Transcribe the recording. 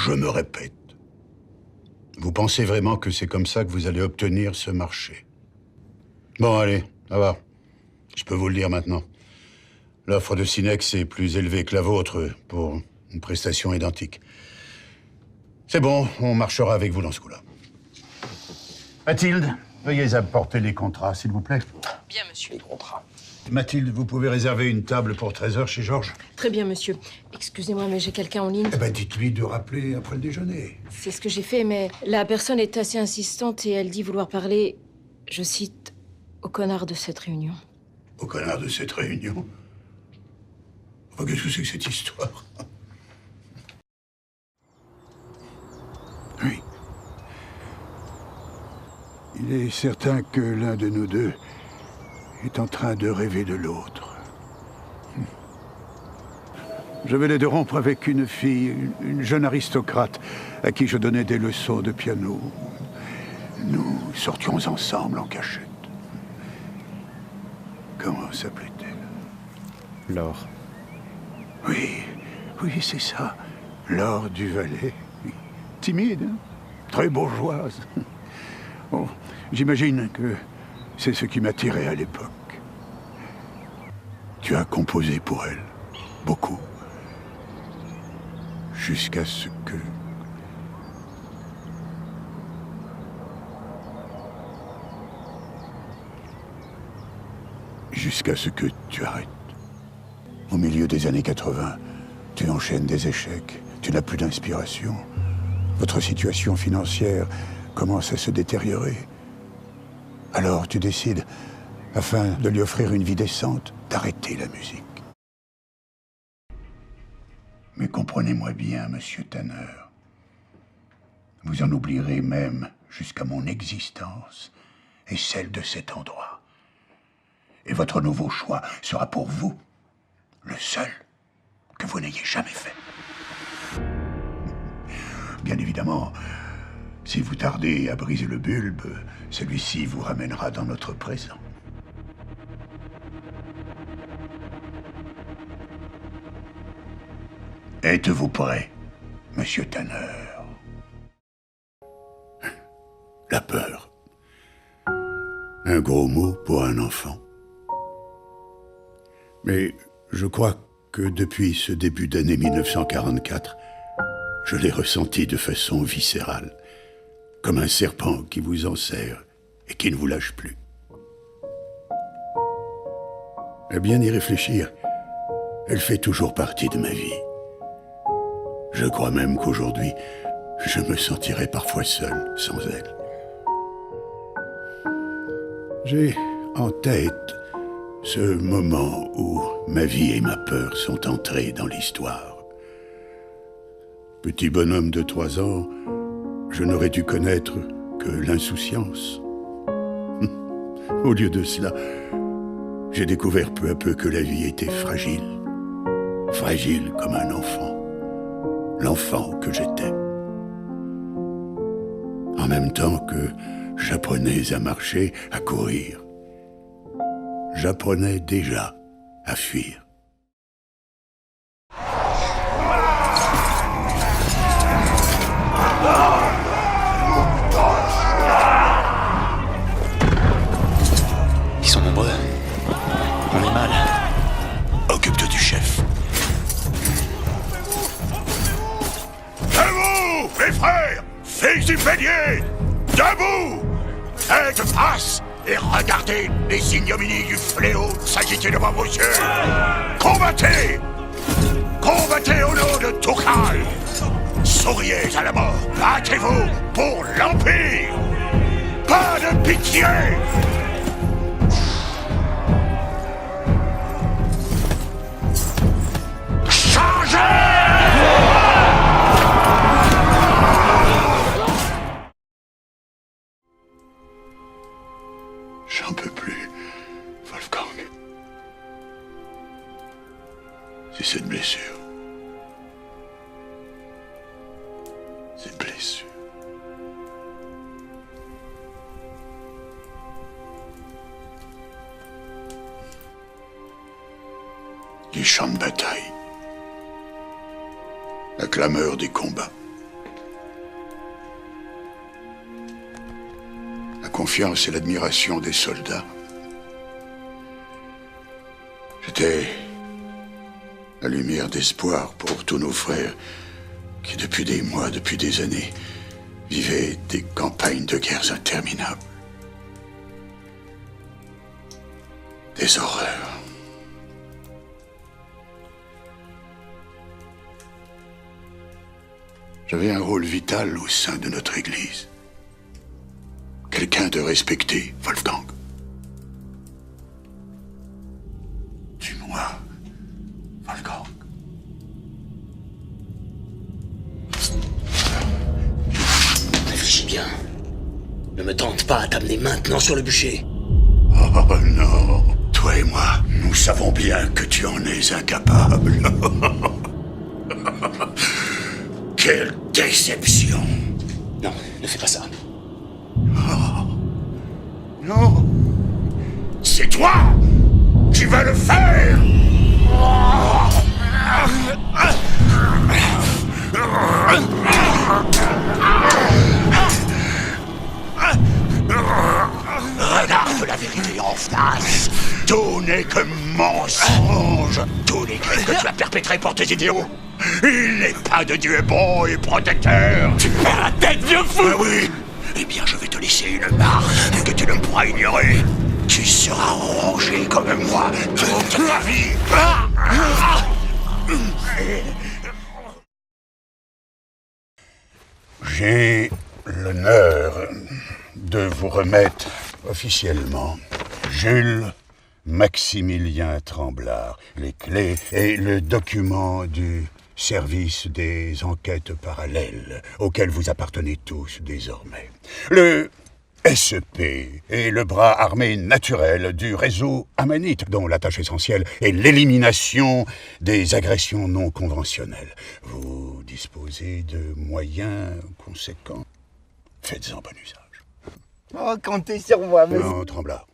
je me répète. Vous pensez vraiment que c'est comme ça que vous allez obtenir ce marché? Bon, allez, ça va. Je peux vous le dire maintenant. L'offre de Sinex est plus élevée que la vôtre pour une prestation identique. C'est bon, on marchera avec vous dans ce coup-là. Mathilde, veuillez apporter les contrats, s'il vous plaît. Bien, monsieur. Les contrats. Mathilde, vous pouvez réserver une table pour 13h chez Georges? Très bien, monsieur. Excusez-moi, mais j'ai quelqu'un en ligne. Eh ben, dites-lui de rappeler après le déjeuner. C'est ce que j'ai fait, mais la personne est assez insistante et elle dit vouloir parler, je cite, au connard de cette réunion. Au connard de cette réunion? Oh, qu'est-ce que c'est que cette histoire? Oui. Il est certain que l'un de nous deux est en train de rêver de l'autre. Je venais de rompre avec une fille, une jeune aristocrate, à qui je donnais des leçons de piano. Nous sortions ensemble en cachette. Comment s'appelait-elle? Laure. Oui, oui, c'est ça. Laure du Valais. Timide, hein? Très bourgeoise. Bon, j'imagine que c'est ce qui m'attirait à l'époque. Tu as composé pour elle. Beaucoup. Jusqu'à ce que... Jusqu'à ce que tu arrêtes. Au milieu des années 80, tu enchaînes des échecs, tu n'as plus d'inspiration. Votre situation financière commence à se détériorer. Alors tu décides, afin de lui offrir une vie décente, d'arrêter la musique. Mais comprenez-moi bien, monsieur Tanner. Vous en oublierez même jusqu'à mon existence et celle de cet endroit. Et votre nouveau choix sera pour vous le seul que vous n'ayez jamais fait. Bien évidemment, si vous tardez à briser le bulbe, celui-ci vous ramènera dans notre présent. Êtes-vous prêt, monsieur Tanner? La peur. Un gros mot pour un enfant. Mais je crois que depuis ce début d'année 1944, je l'ai ressenti de façon viscérale, comme un serpent qui vous enserre et qui ne vous lâche plus. À bien y réfléchir, elle fait toujours partie de ma vie. Je crois même qu'aujourd'hui, je me sentirais parfois seul sans elle. J'ai en tête ce moment où ma vie et ma peur sont entrées dans l'histoire. Petit bonhomme de 3 ans, je n'aurais dû connaître que l'insouciance. Au lieu de cela, j'ai découvert peu à peu que la vie était fragile. Fragile comme un enfant. L'enfant que j'étais. En même temps que j'apprenais à marcher, à courir, j'apprenais déjà à fuir. Ils sont nombreux. On est mal. Occupe-toi du chef. Debout, mes frères, fils du bélier! Debout! Faites face et regardez les ignominies du fléau s'agiter devant vos yeux! Combattez! Combattez au nom de Tourkhal! Souriez à la mort! Battez-vous pour l'Empire! Pas de pitié! J'en peux plus, Wolfgang. C'est cette blessure. Cette blessure. Les champs de bataille. La clameur des combats. confiance et l'admiration des soldats. J'étais la lumière d'espoir pour tous nos frères qui, depuis des mois, depuis des années, vivaient des campagnes de guerres interminables. Des horreurs. J'avais un rôle vital au sein de notre Église. Quelqu'un de respecté, Wolfgang. Dis-moi, Wolfgang. Réfléchis bien. Ne me tente pas à t'amener maintenant sur le bûcher. Oh non. Toi et moi, nous savons bien que tu en es incapable. Quelle déception! Non, ne fais pas ça. Oh. Non! C'est toi qui vas le faire! Regarde la vérité en face. Tout n'est que mensonge. Tous les crimes que tu as perpétrés pour tes idéaux. Il n'est pas de Dieu bon et protecteur. Tu perds la tête, vieux fou! Ah oui. Eh bien, je vais te laisser une marque que tu ne pourras ignorer. Tu seras rongé comme moi toute ta vie. J'ai l'honneur de vous remettre officiellement Jules Maximilien Tremblard, les clés et le document du service des enquêtes parallèles auquel vous appartenez tous désormais. Le SEP est le bras armé naturel du réseau amanite, dont la tâche essentielle est l'élimination des agressions non conventionnelles. Vous disposez de moyens conséquents. Faites-en bon usage. Oh, comptez sur moi, monsieur. Non, Tremblard.